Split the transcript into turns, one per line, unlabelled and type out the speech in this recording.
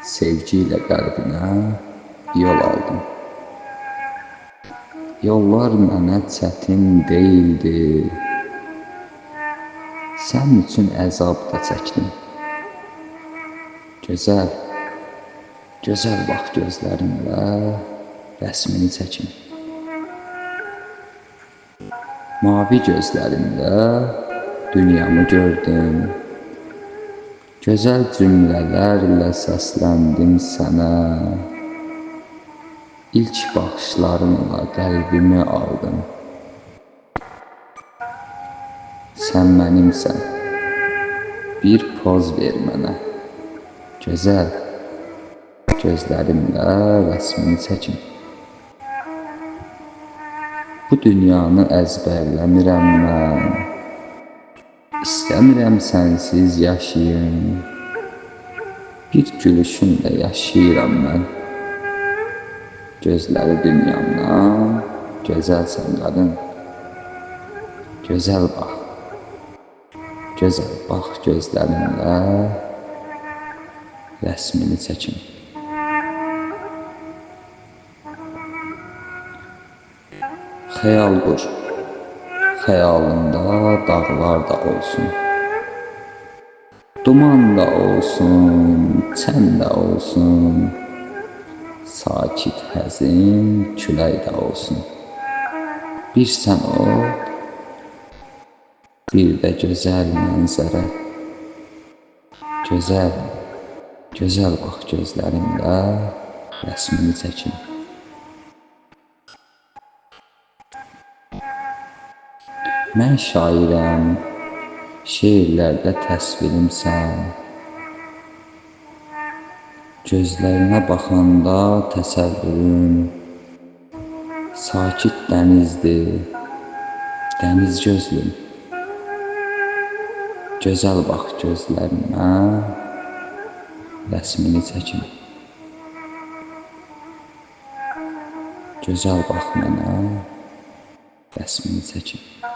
sevgiyle qəlbinə yol aldım. Yollar mənə çətin deyildi, sən üçün əzab da çəkdim. Gözəl, gözəl bax gözlərimlə rəsmini çəkim. Mavi gözlərimlə dünyamı gördüm. Gözəl cümlələrlə səsləndim sənə. İlk baxışlarınla qəlbimi aldın. Sən mənimsən, bir poz ver mənə. Gözəl, gözlərimlə rəsmini çəkim. Bu dünyanı əzbərləmirəm mən. İstəmirəm sənsiz yaşayım. Bir gülüşünlə yaşayıram mən. Gözləri dünyamdan gözəlsən qadın. Gözəl bax, gözəl bax gözlərimlə rəsmini çəkim. Xəyal qur, xəyalında dağlar da olsun. Duman da olsun, çən də olsun. Sakit, həzin, külək də olsun. Bir sən ol, bir də gözəl mənzərə. Gözəl, gözəl bax gözlərimlə rəsmini çəkim. Mən şairəm, şeirlərdə təsvirimsən. Gözlərinə baxanda təsəvvürüm sakit dənizdir, dəniz gözlüm. Gözəl bax gözlərimə rəsmini çəkim. Gözəl bax mənə rəsmini çəkim.